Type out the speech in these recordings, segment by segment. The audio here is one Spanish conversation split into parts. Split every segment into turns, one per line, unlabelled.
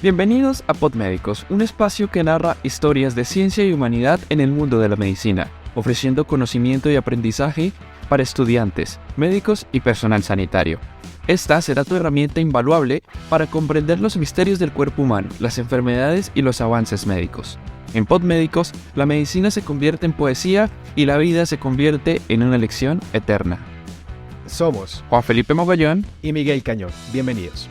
Bienvenidos a Podmédicos, un espacio que narra historias de ciencia y humanidad en el mundo de la medicina, ofreciendo conocimiento y aprendizaje para estudiantes, médicos y personal sanitario. Esta será tu herramienta invaluable para comprender los misterios del cuerpo humano, las enfermedades y los avances médicos. En Podmédicos, la medicina se convierte en poesía y la vida se convierte en una lección eterna.
Somos
Juan Felipe Mogollón
y Miguel Cañón. Bienvenidos.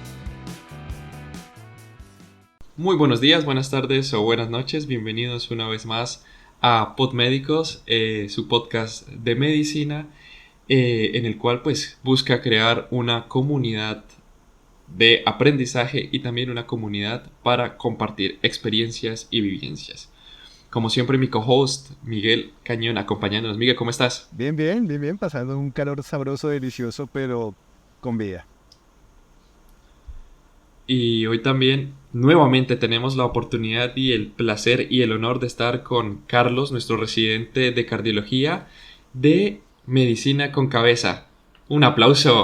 Muy buenos días, buenas tardes o buenas noches. Bienvenidos una vez más a Podmédicos, su podcast de medicina, en el cual pues busca crear una comunidad de aprendizaje y también una comunidad para compartir experiencias y vivencias. Como siempre, mi co-host Miguel Cañón acompañándonos. Miguel, ¿cómo estás?
Bien, pasando un calor sabroso, delicioso, pero con vida.
Y hoy también nuevamente tenemos la oportunidad y el placer y el honor de estar con Carlos, nuestro residente de cardiología de Medicina con Cabeza. Un aplauso.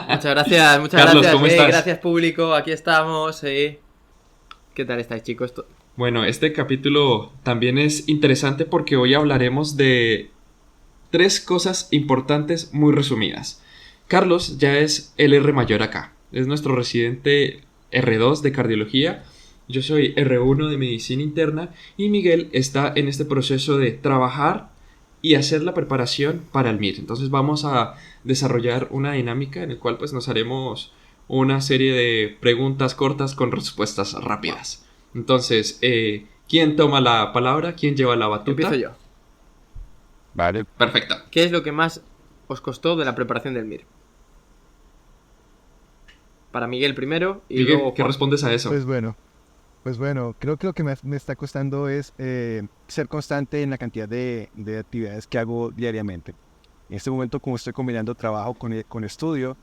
Muchas gracias,
Carlos, ¿cómo estás?
Gracias público, aquí estamos. ¿Qué tal estáis, chicos?
Bueno, este capítulo también es interesante porque hoy hablaremos de 3 cosas importantes muy resumidas. Carlos ya es el R mayor acá. Es nuestro residente R2 de cardiología. Yo soy R1 de medicina interna y Miguel está en este proceso de trabajar y hacer la preparación para el MIR. Entonces vamos a desarrollar una dinámica en la cual pues nos haremos una serie de preguntas cortas con respuestas rápidas. Entonces, ¿quién toma la palabra? ¿Quién lleva la batuta?
Empiezo yo.
Vale.
Perfecto.
¿Qué es lo que más os costó de la preparación del MIR? Para Miguel primero y
Miguel,
luego
¿qué
Juan.
respondes a eso?
Pues bueno, creo que lo que me está costando es ser constante en la cantidad de actividades que hago diariamente. En este momento, como estoy combinando trabajo con estudio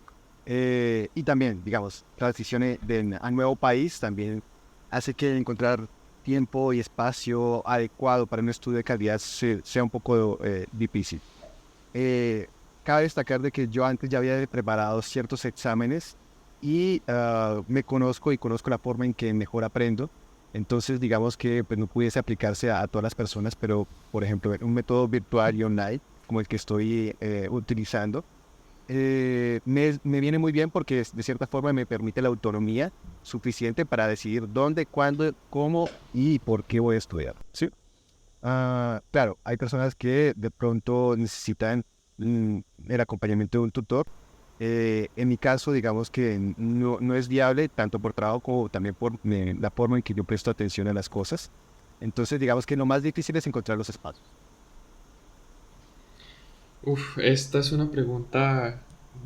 y también, digamos, transición a nuevo país, también hace que encontrar tiempo y espacio adecuado para un estudio de calidad sea un poco difícil. Cabe destacar de que yo antes ya había preparado ciertos exámenes y me conozco y conozco la forma en que mejor aprendo. Entonces, digamos que pues, no pudiese aplicarse a todas las personas, pero, por ejemplo, un método virtual y online, como el que estoy utilizando, me viene muy bien porque de cierta forma me permite la autonomía suficiente para decidir dónde, cuándo, cómo y por qué voy a estudiar. ¿Sí? Claro, hay personas que de pronto necesitan el acompañamiento de un tutor. En mi caso, digamos que no es viable tanto por trabajo como también por la forma en que yo presto atención a las cosas. Entonces, digamos que lo más difícil es encontrar los espacios.
Esta es una pregunta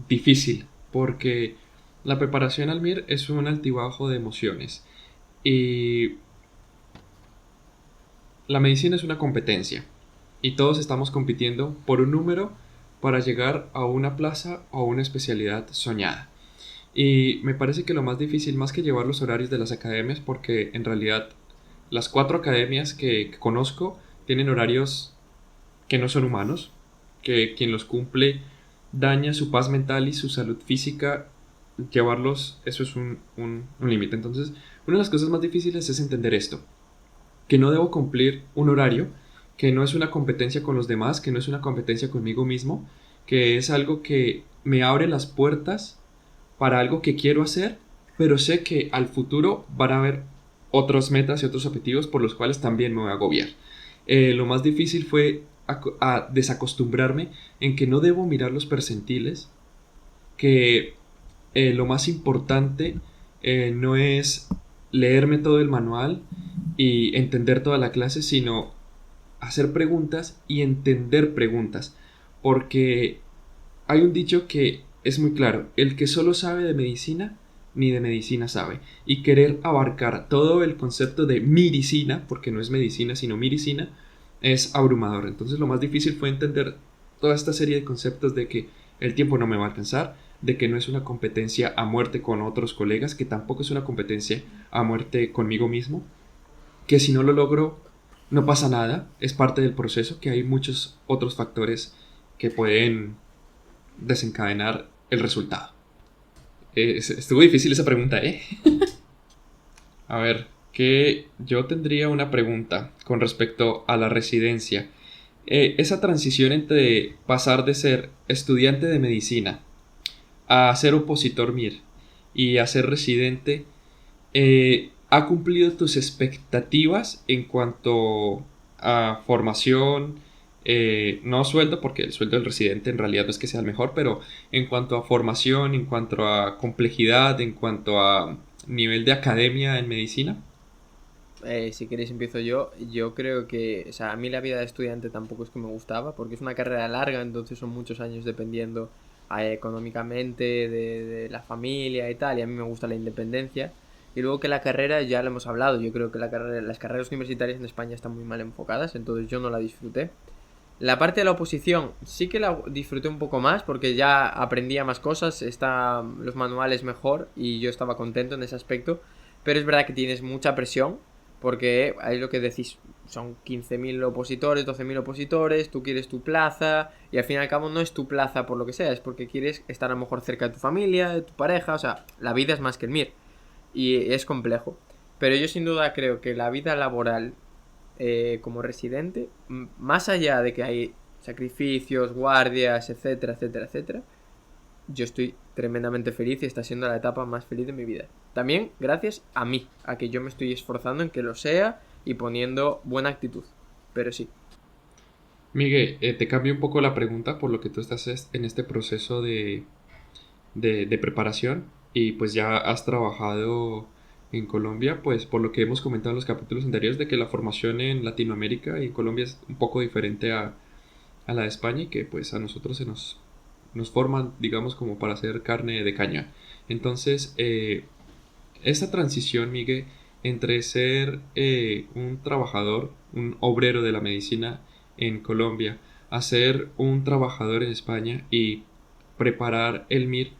difícil porque la preparación al MIR es un altibajo de emociones y la medicina es una competencia y todos estamos compitiendo por un número para llegar a una plaza o a una especialidad soñada. Y me parece que lo más difícil, más que llevar los horarios de las academias, porque en realidad las 4 academias que conozco tienen horarios que no son humanos, que quien los cumple daña su paz mental y su salud física. Llevarlos, eso es un límite. Entonces, una de las cosas más difíciles es entender esto, que no debo cumplir un horario, que no es una competencia con los demás, que no es una competencia conmigo mismo, que es algo que me abre las puertas para algo que quiero hacer, pero sé que al futuro van a haber otras metas y otros objetivos por los cuales también me voy a agobiar. Lo más difícil fue a desacostumbrarme en que no debo mirar los percentiles, que lo más importante no es leerme todo el manual y entender toda la clase, sino hacer preguntas y entender preguntas, porque hay un dicho que es muy claro: el que solo sabe de medicina, ni de medicina sabe, y querer abarcar todo el concepto de miricina, porque no es medicina sino miricina, es abrumador. Entonces lo más difícil fue entender toda esta serie de conceptos de que el tiempo no me va a alcanzar, de que no es una competencia a muerte con otros colegas, que tampoco es una competencia a muerte conmigo mismo, que si no lo logro no pasa nada, es parte del proceso, que hay muchos otros factores que pueden desencadenar el resultado. Estuvo difícil esa pregunta, ¿eh? A ver, que yo tendría una pregunta con respecto a la residencia. Esa transición entre pasar de ser estudiante de medicina a ser opositor MIR y a ser residente, ¿ha cumplido tus expectativas en cuanto a formación? No sueldo, porque el sueldo del residente en realidad no es que sea el mejor, pero en cuanto a formación, en cuanto a complejidad, en cuanto a nivel de academia en medicina.
Si queréis empiezo yo. Yo creo que, o sea, a mí la vida de estudiante tampoco es que me gustaba, porque es una carrera larga, entonces son muchos años dependiendo económicamente de la familia y tal, y a mí me gusta la independencia. Y luego que la carrera, ya lo hemos hablado, yo creo que las carreras universitarias en España están muy mal enfocadas, entonces yo no la disfruté. La parte de la oposición sí que la disfruté un poco más porque ya aprendía más cosas, los manuales mejor y yo estaba contento en ese aspecto. Pero es verdad que tienes mucha presión porque es lo que decís, son 15.000 opositores, 12.000 opositores, tú quieres tu plaza y al fin y al cabo no es tu plaza por lo que sea, es porque quieres estar a lo mejor cerca de tu familia, de tu pareja, o sea, la vida es más que el MIR y es complejo. Pero yo sin duda creo que la vida laboral como residente, más allá de que hay sacrificios, guardias, etcétera, etcétera, etcétera, yo estoy tremendamente feliz y está siendo la etapa más feliz de mi vida. También gracias a mí, a que yo me estoy esforzando en que lo sea y poniendo buena actitud. Pero sí.
Miguel, te cambio un poco la pregunta por lo que tú estás en este proceso de preparación y pues ya has trabajado en Colombia, pues por lo que hemos comentado en los capítulos anteriores de que la formación en Latinoamérica y en Colombia es un poco diferente a la de España y que pues a nosotros nos forman, digamos, como para hacer carne de caña. Entonces, esta transición, Miguel, entre ser un trabajador, un obrero de la medicina en Colombia, a ser un trabajador en España y preparar el MIR,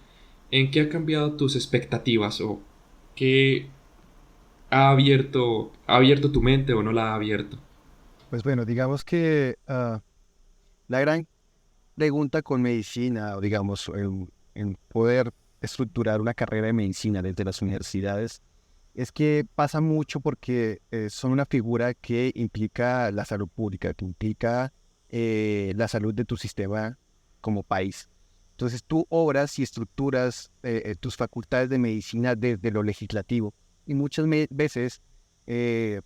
¿en qué ha cambiado tus expectativas o qué ha abierto tu mente o no la ha abierto?
Pues bueno, digamos que la gran pregunta con medicina, o digamos, en poder estructurar una carrera de medicina desde las universidades, es que pasa mucho porque son una figura que implica la salud pública, que implica la salud de tu sistema como país. Entonces tú obras y estructuras tus facultades de medicina desde lo legislativo y muchas veces eh,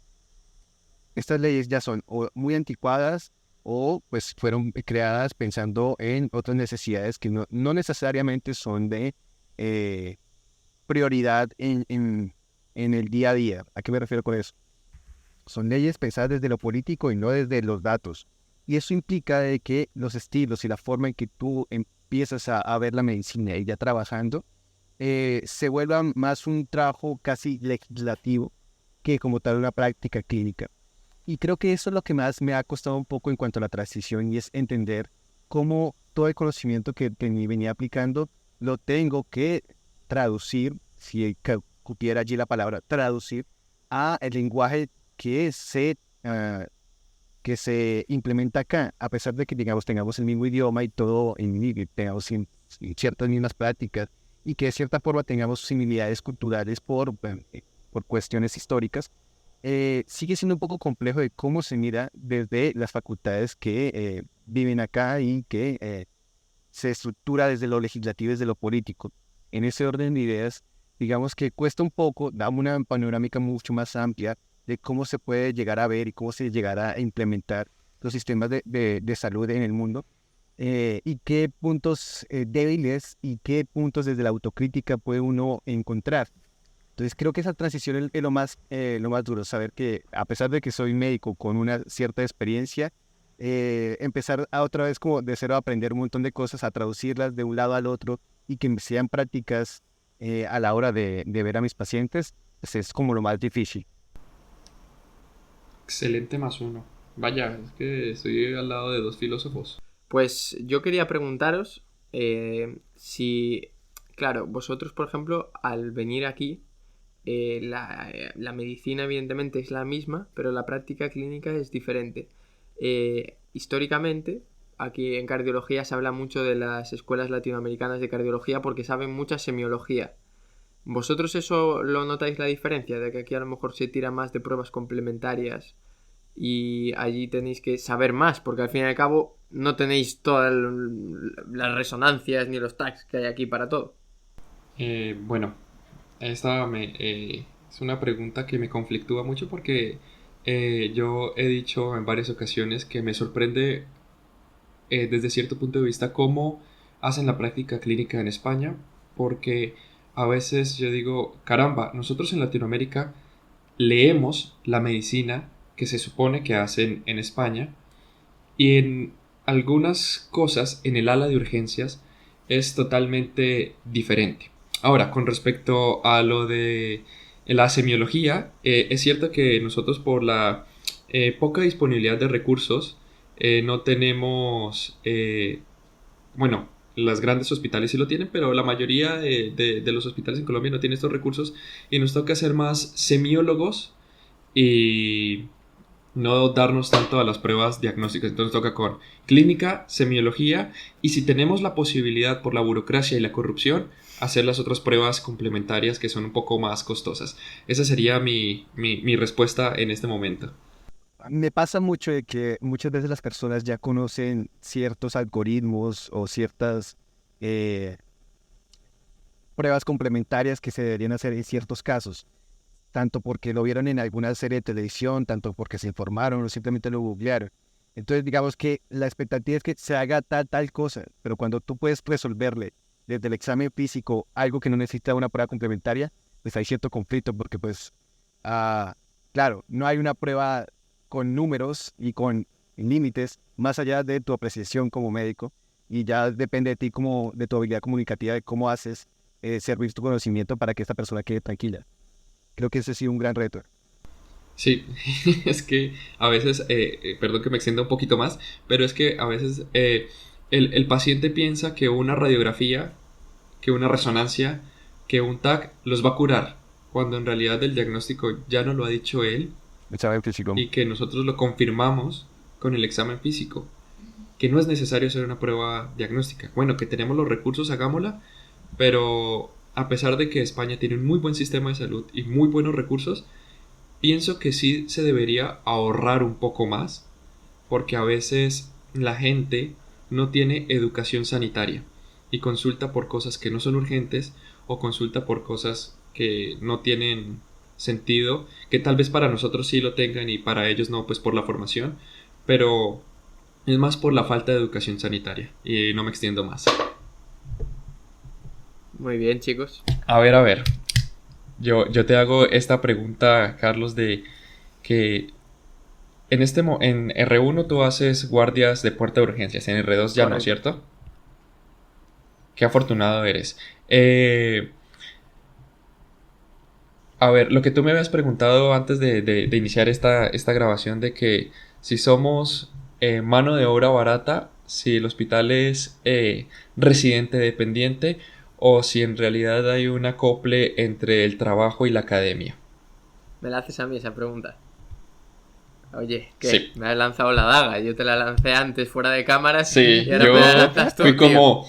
estas leyes ya son o muy anticuadas o pues fueron creadas pensando en otras necesidades que no necesariamente son de eh, prioridad en el día a día. ¿A qué me refiero con eso? Son leyes pensadas desde lo político y no desde los datos. Y eso implica de que los estilos y la forma en que tú empiezas a ver la medicina y ya trabajando, se vuelva más un trabajo casi legislativo que como tal una práctica clínica. Y creo que eso es lo que más me ha costado un poco en cuanto a la transición y es entender cómo todo el conocimiento que venía aplicando lo tengo que traducir, si cupiera allí la palabra traducir, a el lenguaje que ah, que se implementa acá, a pesar de que digamos tengamos el mismo idioma y todo, y tengamos ciertas mismas prácticas y que de cierta forma tengamos similitudes culturales por cuestiones históricas, sigue siendo un poco complejo de cómo se mira desde las facultades que viven acá y que se estructura desde lo legislativo y desde lo político. En ese orden de ideas, digamos que cuesta un poco, da una panorámica mucho más amplia de cómo se puede llegar a ver y cómo se llegará a implementar los sistemas de salud en el mundo, y qué puntos débiles y qué puntos desde la autocrítica puede uno encontrar. Entonces creo que esa transición es lo más duro, saber que a pesar de que soy médico con una cierta experiencia, empezar a otra vez como de cero a aprender un montón de cosas, a traducirlas de un lado al otro y que sean prácticas a la hora de ver a mis pacientes, pues es como lo más difícil.
Excelente más uno. Vaya, es que estoy al lado de dos filósofos.
Pues yo quería preguntaros si, claro, vosotros, por ejemplo, al venir aquí, la medicina evidentemente es la misma, pero la práctica clínica es diferente. Históricamente, aquí en cardiología se habla mucho de las escuelas latinoamericanas de cardiología porque saben mucha semiología. ¿Vosotros eso lo notáis la diferencia? De que aquí a lo mejor se tira más de pruebas complementarias y allí tenéis que saber más, porque al fin y al cabo no tenéis todas las resonancias ni los tags que hay aquí para todo.
Bueno, es una pregunta que me conflictúa mucho porque yo he dicho en varias ocasiones que me sorprende desde cierto punto de vista cómo hacen la práctica clínica en España, porque a veces yo digo, caramba, nosotros en Latinoamérica leemos la medicina que se supone que hacen en España y en algunas cosas en el ala de urgencias es totalmente diferente. Ahora, con respecto a lo de la semiología, es cierto que nosotros por la poca disponibilidad de recursos no tenemos, bueno, las grandes hospitales sí lo tienen, pero la mayoría de los hospitales en Colombia no tienen estos recursos y nos toca ser más semiólogos y no darnos tanto a las pruebas diagnósticas. Entonces toca con clínica, semiología y si tenemos la posibilidad por la burocracia y la corrupción, hacer las otras pruebas complementarias que son un poco más costosas. Esa sería mi respuesta en este momento.
Me pasa mucho de que muchas veces las personas ya conocen ciertos algoritmos o ciertas eh, pruebas complementarias que se deberían hacer en ciertos casos, tanto porque lo vieron en alguna serie de televisión, tanto porque se informaron o simplemente lo googlearon. Entonces, digamos que la expectativa es que se haga tal cosa, pero cuando tú puedes resolverle desde el examen físico algo que no necesita una prueba complementaria, pues hay cierto conflicto porque pues, ah, claro, no hay una prueba con números y con límites más allá de tu apreciación como médico y ya depende de ti como de tu habilidad comunicativa, de cómo haces servir tu conocimiento para que esta persona quede tranquila. Creo que ese ha sido un gran reto.
Sí, es que a veces, perdón que me extienda un poquito más, pero es que a veces el paciente piensa que una radiografía, que una resonancia, que un TAC los va a curar, cuando en realidad el diagnóstico ya no lo ha dicho él
Examen físico.
y que nosotros lo confirmamos con el examen físico, que no es necesario hacer una prueba diagnóstica. Bueno, que tenemos los recursos, hagámosla, pero a pesar de que España tiene un muy buen sistema de salud y muy buenos recursos, pienso que sí se debería ahorrar un poco más, porque a veces la gente no tiene educación sanitaria y consulta por cosas que no son urgentes o consulta por cosas que no tienen sentido, que tal vez para nosotros sí lo tengan y para ellos no, pues por la formación, pero es más por la falta de educación sanitaria y no me extiendo más.
Muy bien, chicos.
A ver, yo te hago esta pregunta, Carlos, de que en R1 tú haces guardias de puerta de urgencias, en R2 ya no,
Correcto.
¿cierto? Qué afortunado eres. A ver, lo que tú me habías preguntado antes de iniciar esta grabación de que si somos mano de obra barata, si el hospital es residente dependiente o si en realidad hay un acople entre el trabajo y la academia.
Me la haces a mí esa pregunta. Oye, ¿qué?
Sí.
Me has lanzado la daga. Yo te la lancé antes fuera de cámaras
Sí,
y ahora
yo
me la lanzas tú,
fui
tío.
como,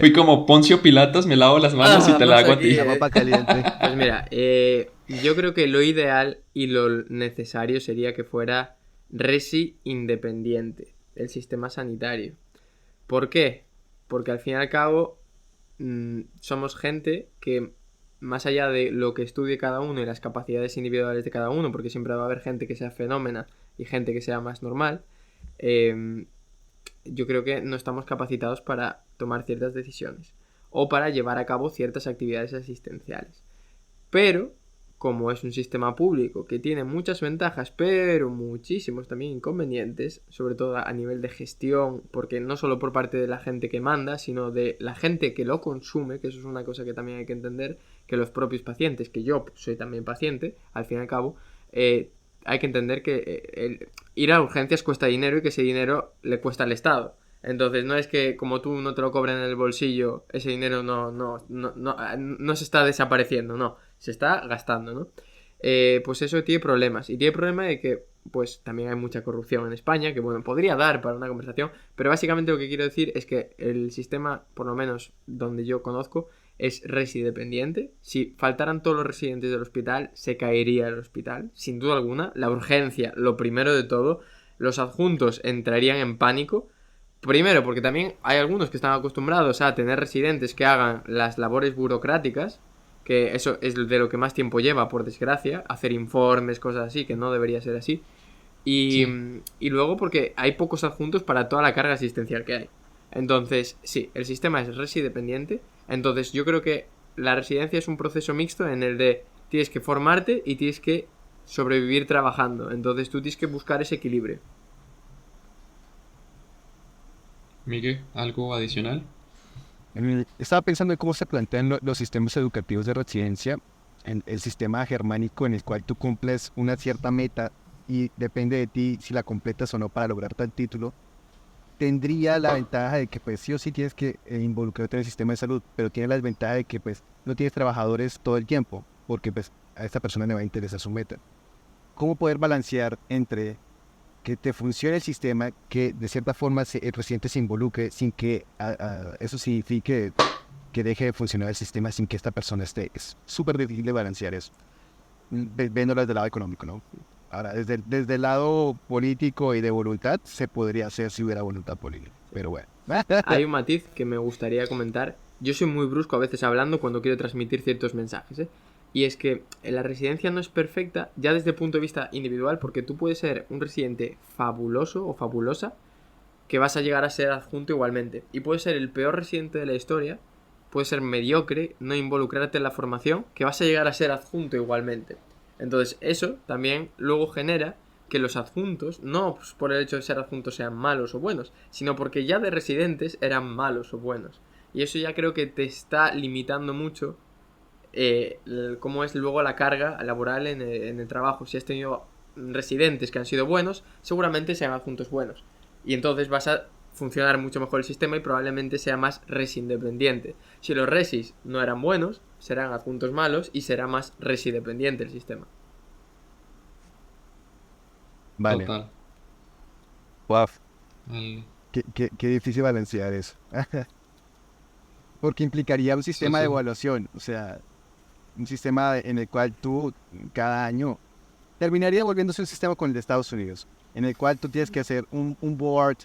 fui como Poncio Pilatos, me lavo las manos y te la
Vamos
hago a
aquí,
ti.
La papa caliente.
Pues mira, yo creo que lo ideal y lo necesario sería que fuera resi independiente del sistema sanitario. ¿Por qué? Porque al fin y al cabo somos gente que más allá de lo que estudie cada uno y las capacidades individuales de cada uno, porque siempre va a haber gente que sea fenómena y gente que sea más normal, yo creo que no estamos capacitados para tomar ciertas decisiones o para llevar a cabo ciertas actividades asistenciales. Pero, como es un sistema público que tiene muchas ventajas, pero muchísimos también inconvenientes, sobre todo a nivel de gestión, porque no solo por parte de la gente que manda, sino de la gente que lo consume, que eso es una cosa que también hay que entender, que los propios pacientes, que yo soy también paciente, al fin y al cabo, hay que entender que ir a urgencias cuesta dinero y que ese dinero le cuesta al Estado. Entonces no es que como tú no te lo cobren en el bolsillo, ese dinero no se está desapareciendo, no, se está gastando, ¿no? Pues eso tiene problemas. Y tiene problema de que pues también hay mucha corrupción en España, que bueno, podría dar para una conversación, pero básicamente lo que quiero decir es que el sistema, por lo menos donde yo conozco, es residependiente. Si faltaran todos los residentes del hospital, se caería el hospital, sin duda alguna. La urgencia, lo primero de todo. Los adjuntos entrarían en pánico. Primero, porque también hay algunos que están acostumbrados a tener residentes que hagan las labores burocráticas, que eso es de lo que más tiempo lleva, por desgracia, hacer informes, cosas así, que no debería ser así. Y luego porque hay pocos adjuntos para toda la carga asistencial que hay. Entonces, sí, el sistema es residependiente. Entonces, yo creo que la residencia es un proceso mixto en el de tienes que formarte y tienes que sobrevivir trabajando. Entonces, tú tienes que buscar ese equilibrio.
Miguel, ¿algo adicional?
Estaba pensando en cómo se plantean los sistemas educativos de residencia, en el sistema germánico en el cual tú cumples una cierta meta y depende de ti si la completas o no para lograr tal título. Tendría la ventaja de que pues sí o sí tienes que involucrarte en el sistema de salud, pero tiene la desventaja de que pues no tienes trabajadores todo el tiempo, porque pues a esta persona le va a interesar su meta. ¿Cómo poder balancear entre que te funcione el sistema, que de cierta forma el residente se involucre sin que eso signifique que deje de funcionar el sistema sin que esta persona esté? Es súper difícil de balancear eso, viéndolo desde el lado económico, ¿no? Ahora, desde el lado político y de voluntad, se podría hacer si hubiera voluntad política, pero bueno.
Hay un matiz que me gustaría comentar. Yo soy muy brusco a veces hablando cuando quiero transmitir ciertos mensajes, ¿eh? Y es que la residencia no es perfecta ya desde el punto de vista individual, porque tú puedes ser un residente fabuloso o fabulosa que vas a llegar a ser adjunto igualmente. Y puedes ser el peor residente de la historia, puedes ser mediocre, no involucrarte en la formación, que vas a llegar a ser adjunto igualmente. Entonces eso también luego genera que los adjuntos, no pues por el hecho de ser adjuntos sean malos o buenos, sino porque ya de residentes eran malos o buenos. Y eso ya creo que te está limitando mucho cómo es luego la carga laboral en el trabajo. Si has tenido residentes que han sido buenos, seguramente sean adjuntos buenos. Y entonces vas a funcionar mucho mejor el sistema y probablemente sea más resindependiente. Si los resis no eran buenos, serán adjuntos malos y será más residependiente el sistema.
Vale.
Total.
Wow.
Vale.
Qué difícil balancear eso. Porque implicaría un sistema
Sí,
de
sí.
evaluación, o sea, un sistema en el cual tú cada año terminaría volviéndose un sistema con el de Estados Unidos, en el cual tú tienes que hacer un board,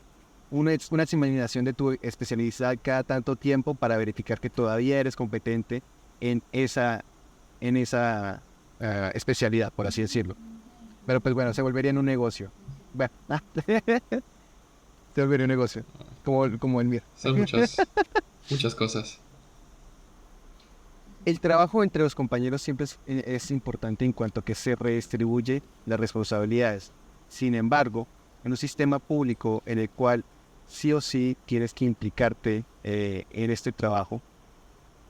una examinación de tu especialidad cada tanto tiempo para verificar que todavía eres competente en esa especialidad, por así decirlo. Pero pues bueno, se volvería en un negocio. Bueno, se volvería un negocio, como el mío.
Son muchas cosas.
El trabajo entre los compañeros siempre es importante en cuanto a que se redistribuye las responsabilidades. Sin embargo, en un sistema público en el cual sí o sí tienes que implicarte en este trabajo,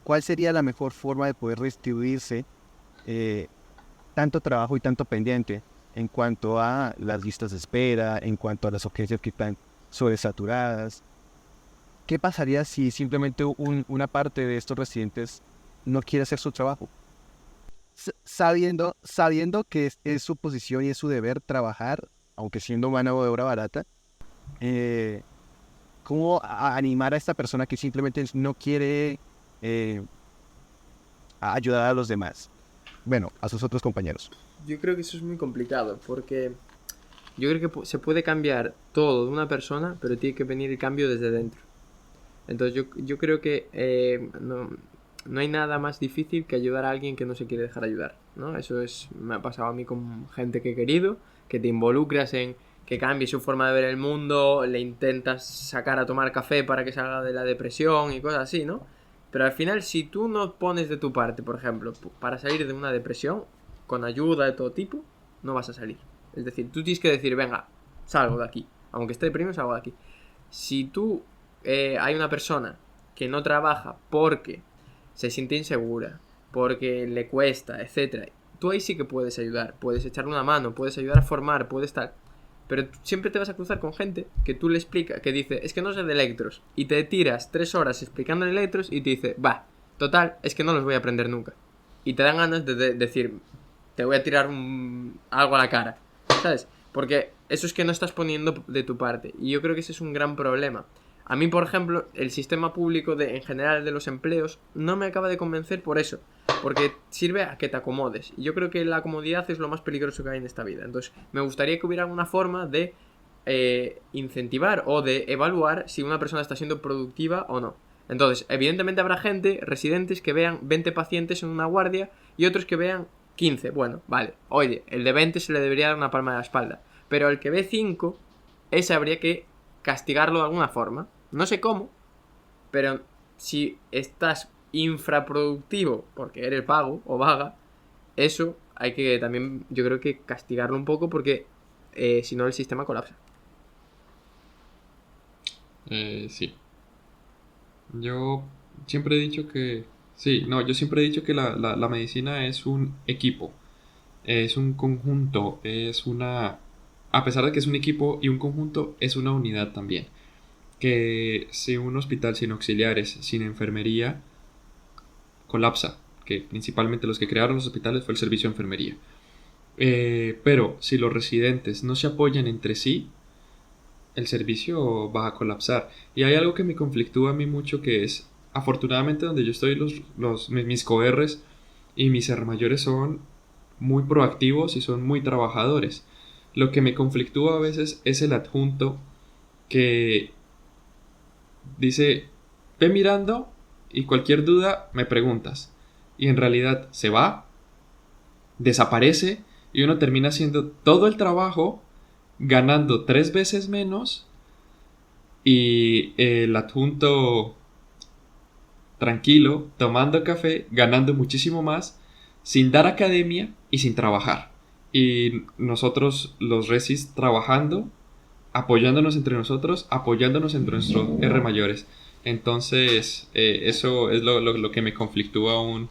¿cuál sería la mejor forma de poder redistribuirse tanto trabajo y tanto pendiente en cuanto a las listas de espera, en cuanto a las urgencias que están sobresaturadas? ¿Qué pasaría si simplemente una parte de estos residentes no quiere hacer su trabajo? Sabiendo que es su posición y es su deber trabajar, aunque siendo mano de obra barata, ¿cómo animar a esta persona que simplemente no quiere ayudar a los demás? Bueno, a sus otros compañeros.
Yo creo que eso es muy complicado, porque yo creo que se puede cambiar todo de una persona, pero tiene que venir el cambio desde dentro. Entonces yo creo que no hay nada más difícil que ayudar a alguien que no se quiere dejar ayudar, ¿no? Me ha pasado a mí con gente que he querido, que te involucras en que cambie su forma de ver el mundo, le intentas sacar a tomar café para que salga de la depresión y cosas así, ¿no? Pero al final, si tú no pones de tu parte, por ejemplo, para salir de una depresión, con ayuda de todo tipo, no vas a salir. Es decir, tú tienes que decir, venga, salgo de aquí. Aunque esté deprimido, salgo de aquí. Si tú hay una persona que no trabaja porque se siente insegura, porque le cuesta, etcétera, tú ahí sí que puedes ayudar, puedes echarle una mano, puedes ayudar a formar, puedes tal. Pero siempre te vas a cruzar con gente que tú le explicas, que dice, es que no sé de electros, y te tiras 3 horas explicando electros y te dice, va, total, es que no los voy a aprender nunca. Y te dan ganas de decir, te voy a tirar algo a la cara, ¿sabes? Porque eso es que no estás poniendo de tu parte. Y yo creo que ese es un gran problema. A mí, por ejemplo, el sistema público en general de los empleos no me acaba de convencer por eso. Porque sirve a que te acomodes. Y yo creo que la comodidad es lo más peligroso que hay en esta vida. Entonces, me gustaría que hubiera alguna forma de incentivar o de evaluar si una persona está siendo productiva o no. Entonces, evidentemente habrá gente, residentes, que vean 20 pacientes en una guardia y otros que vean 15. Bueno, vale. Oye, el de 20 se le debería dar una palma de la espalda. Pero el que ve 5, ese habría que castigarlo de alguna forma. No sé cómo, pero si estás infraproductivo porque eres vago o vaga, eso hay que también, yo creo que castigarlo un poco porque si no el sistema colapsa.
Sí. Yo siempre he dicho que... Sí, no, yo siempre he dicho que la medicina es un equipo, es un conjunto, es una... A pesar de que es un equipo y un conjunto, es una unidad también. Que si un hospital sin auxiliares, sin enfermería, colapsa, que principalmente los que crearon los hospitales fue el servicio de enfermería. Pero si los residentes no se apoyan entre sí, el servicio va a colapsar. Y hay algo que me conflictúa a mí mucho, que es, afortunadamente donde yo estoy, mis coerres y mis mayores son muy proactivos y son muy trabajadores. Lo que me conflictúa a veces es el adjunto que dice, ve mirando y cualquier duda me preguntas. Y en realidad se va, desaparece y uno termina haciendo todo el trabajo ganando 3 veces menos y el adjunto tranquilo, tomando café, ganando muchísimo más, sin dar academia y sin trabajar. Y nosotros los resis trabajando, apoyándonos entre nosotros, apoyándonos entre nuestros R mayores. Entonces, eso es lo que me conflictúa un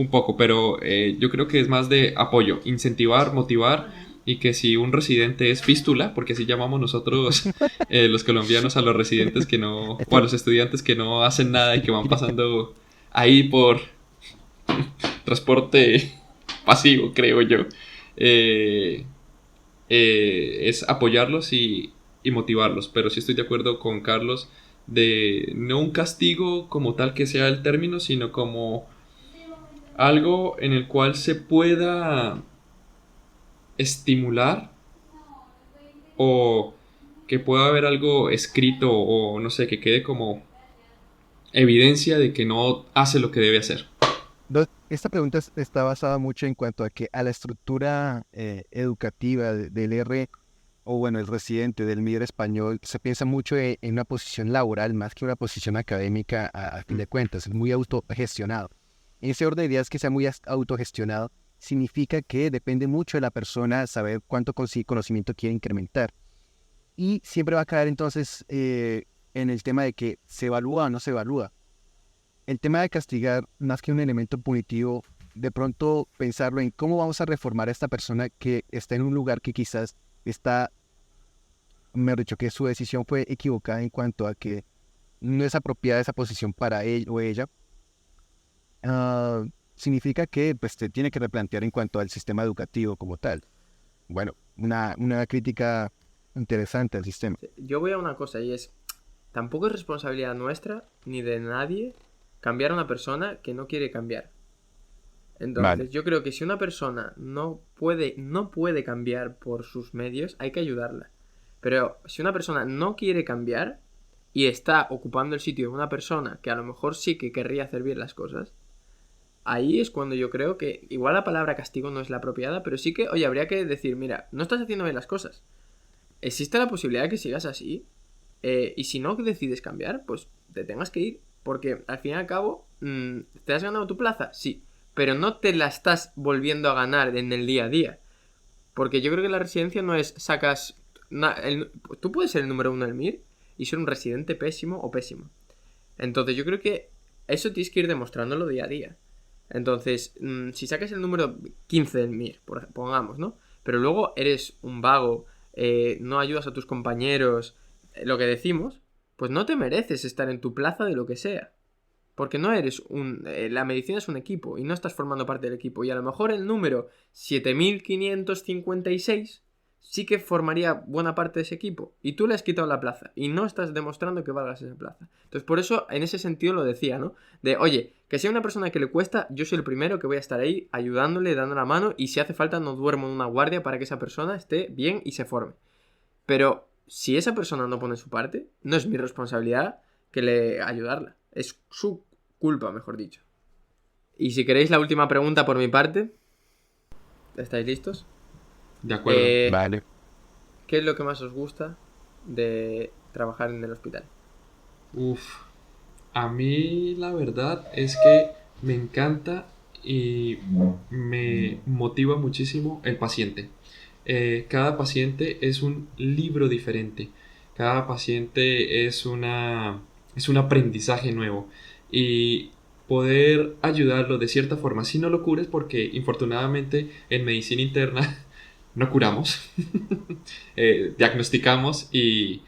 poco, pero yo creo que es más de apoyo, incentivar, motivar, y que si un residente es fístula, porque así llamamos nosotros los colombianos a los residentes que no, o a los estudiantes que no hacen nada y que van pasando ahí por transporte pasivo, creo yo, es apoyarlos y motivarlos, pero sí estoy de acuerdo con Carlos de no un castigo como tal que sea el término, sino como algo en el cual se pueda estimular o que pueda haber algo escrito o no sé, que quede como evidencia de que no hace lo que debe hacer.
Esta pregunta está basada mucho en cuanto a que a la estructura educativa del R, o bueno, el residente del MIR español, se piensa mucho en una posición laboral más que una posición académica a fin de cuentas, es muy autogestionado. En ese orden de ideas, que sea muy autogestionado significa que depende mucho de la persona saber cuánto conocimiento quiere incrementar. Y siempre va a caer entonces en el tema de que se evalúa o no se evalúa. El tema de castigar, más que un elemento punitivo, de pronto pensarlo en cómo vamos a reformar a esta persona que está en un lugar que quizás está, mejor dicho, que su decisión fue equivocada en cuanto a que no es apropiada esa posición para él o ella. Significa que pues, te tiene que replantear en cuanto al sistema educativo como tal. Bueno, una crítica interesante al sistema.
Yo voy a una cosa y es, tampoco es responsabilidad nuestra ni de nadie cambiar a una persona que no quiere cambiar. Entonces, vale. Yo creo que si una persona no puede cambiar por sus medios, hay que ayudarla. Pero si una persona no quiere cambiar y está ocupando el sitio de una persona que a lo mejor sí que querría hacer bien las cosas, ahí es cuando yo creo que igual la palabra castigo no es la apropiada, pero sí que, oye, habría que decir, mira, no estás haciendo bien las cosas. Existe la posibilidad de que sigas así. Y si no decides cambiar, pues te tengas que ir. Porque al fin y al cabo, ¿te has ganado tu plaza? Sí. Pero no te la estás volviendo a ganar en el día a día. Porque yo creo que la residencia no es sacas... tú puedes ser el número 1 del MIR y ser un residente pésimo o pésimo. Entonces yo creo que eso tienes que ir demostrándolo día a día. Entonces, si sacas el número 15 del MIR, pongamos, ¿no? Pero luego eres un vago, no ayudas a tus compañeros, lo que decimos, pues no te mereces estar en tu plaza de lo que sea. Porque no eres la medicina es un equipo y no estás formando parte del equipo. Y a lo mejor el número 7556 sí que formaría buena parte de ese equipo. Y tú le has quitado la plaza. Y no estás demostrando que valgas esa plaza. Entonces, por eso, en ese sentido lo decía, ¿no? De, oye, que sea una persona que le cuesta, yo soy el primero que voy a estar ahí ayudándole, dando la mano. Y si hace falta, no duermo en una guardia para que esa persona esté bien y se forme. Pero si esa persona no pone su parte, no es mi responsabilidad que le ayudarla. Es su culpa, mejor dicho. Y si queréis la última pregunta por mi parte, ¿estáis listos?
De acuerdo.
Vale.
¿Qué es lo que más os gusta de trabajar en el hospital?
Uf, a mí la verdad es que me encanta y me motiva muchísimo el paciente. Cada paciente es un libro diferente. Cada paciente es un aprendizaje nuevo. Y poder ayudarlo de cierta forma, si no lo cures, porque infortunadamente en medicina interna no curamos, diagnosticamos y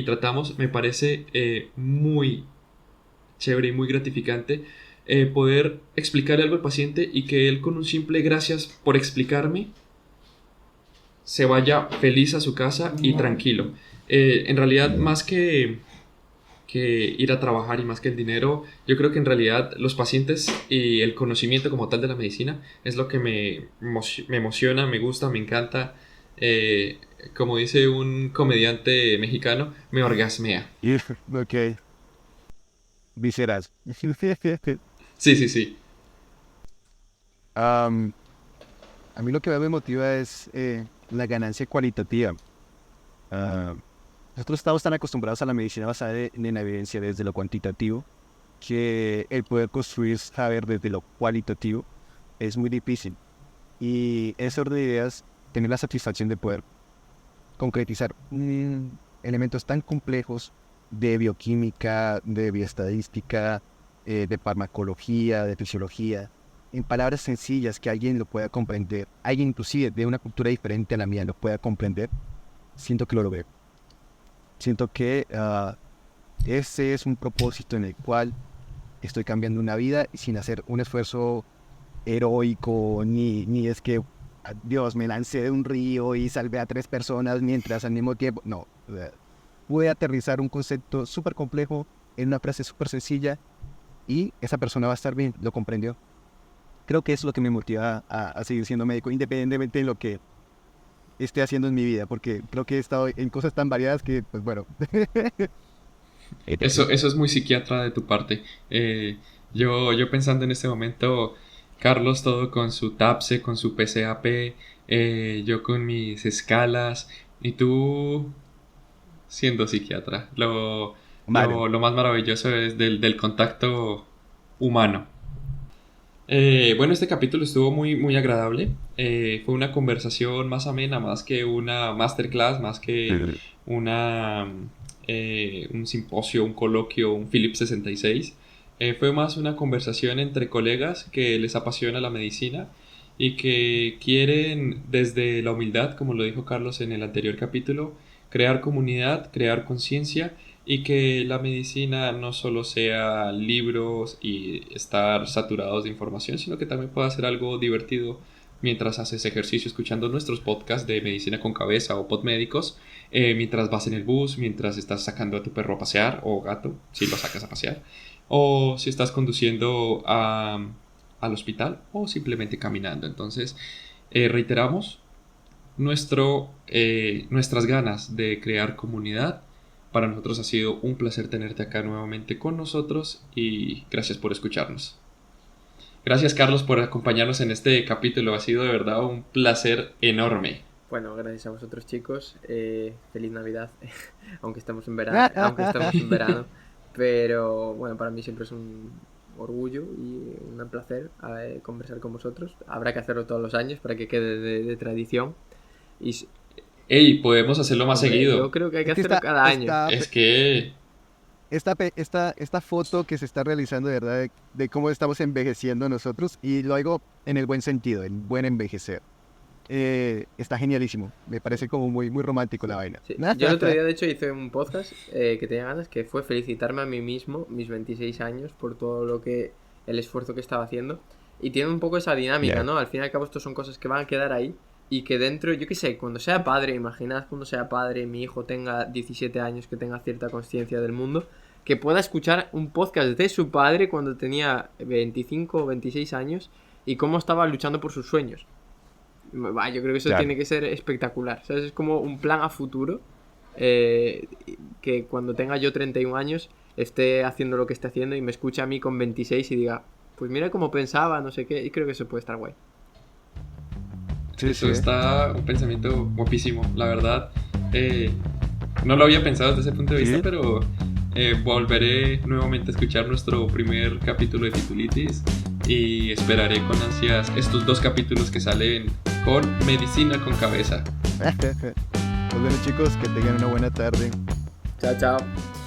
tratamos, me parece muy chévere y muy gratificante poder explicarle algo al paciente y que él con un simple gracias por explicarme se vaya feliz a su casa y tranquilo. En realidad, más que ir a trabajar y más que el dinero, yo creo que en realidad los pacientes y el conocimiento como tal de la medicina es lo que me emociona, me gusta, me encanta. Como dice un comediante mexicano, me orgasmea.
Ok. Visceral.
Sí, sí, sí.
Am, a mí lo que más me motiva es la ganancia cualitativa. Ah, Nosotros estamos tan acostumbrados a la medicina basada en la evidencia desde lo cuantitativo que el poder construir saber desde lo cualitativo es muy difícil. Y ese orden de ideas, tener la satisfacción de poder concretizar elementos tan complejos de bioquímica, de bioestadística, de farmacología, de fisiología, en palabras sencillas que alguien lo pueda comprender, alguien inclusive de una cultura diferente a la mía lo pueda comprender, siento que lo logré. Siento que ese es un propósito en el cual estoy cambiando una vida sin hacer un esfuerzo heroico, ni es que, Dios, me lancé de un río y salvé a 3 personas mientras al mismo tiempo... No, pude aterrizar un concepto súper complejo en una frase súper sencilla y esa persona va a estar bien, lo comprendió. Creo que eso es lo que me motiva a seguir siendo médico, independientemente de lo que esté haciendo en mi vida, porque creo que he estado en cosas tan variadas que, pues bueno.
Eso es muy psiquiatra de tu parte. Yo pensando en este momento, Carlos todo con su TAPSE, con su PCAP, yo con mis escalas, y tú siendo psiquiatra.
Vale.
Lo más maravilloso es del contacto humano. Bueno, este capítulo estuvo muy, muy agradable. Fue una conversación más amena, más que una masterclass, más que una, un simposio, un coloquio, un Philip 66. Fue más una conversación entre colegas que les apasiona la medicina y que quieren desde la humildad, como lo dijo Carlos en el anterior capítulo, crear comunidad, crear conciencia y que la medicina no solo sea libros y estar saturados de información, sino que también pueda ser algo divertido mientras haces ejercicio escuchando nuestros podcasts de medicina con cabeza o podmédicos, mientras vas en el bus, mientras estás sacando a tu perro a pasear o gato, si lo sacas a pasear, o si estás conduciendo al hospital o simplemente caminando. Entonces, reiteramos nuestras ganas de crear comunidad. Para nosotros ha sido un placer tenerte acá nuevamente con nosotros y gracias por escucharnos. Gracias, Carlos, por acompañarnos en este capítulo. Ha sido de verdad un placer enorme.
Bueno, gracias a vosotros, chicos. Feliz Navidad, aunque estamos en verano. Pero bueno, para mí siempre es un orgullo y un placer conversar con vosotros. Habrá que hacerlo todos los años para que quede de tradición. Y
¡Ey! Podemos hacerlo más seguido.
Yo creo que hay que hacerlo cada año.
Es que...
Esta foto que se está realizando, de verdad, de cómo estamos envejeciendo nosotros, y lo hago en el buen sentido, el buen envejecer. Está genialísimo. Me parece como muy, muy romántico la vaina.
Sí. Yo el otro día, de hecho, hice un podcast que tenía ganas, que fue felicitarme a mí mismo, mis 26 años, por todo el esfuerzo que estaba haciendo. Y tiene un poco esa dinámica, ¿no? Al fin y al cabo, esto son cosas que van a quedar ahí, y que dentro, yo qué sé, cuando sea padre, imaginad cuando sea padre, mi hijo tenga 17 años, que tenga cierta conciencia del mundo, que pueda escuchar un podcast de su padre cuando tenía 25 o 26 años y cómo estaba luchando por sus sueños. Yo creo que eso tiene que ser espectacular, ¿sabes? Es como un plan a futuro, que cuando tenga yo 31 años esté haciendo lo que esté haciendo y me escuche a mí con 26 y diga, pues mira cómo pensaba, no sé qué, y creo que eso puede estar guay.
Eso está un pensamiento guapísimo, la verdad. No lo había pensado desde ese punto de vista, pero volveré nuevamente a escuchar nuestro primer capítulo de Titulitis y esperaré con ansias estos 2 capítulos que salen con Medicina con Cabeza.
Pues bueno, chicos, que tengan una buena tarde.
Chao, chao.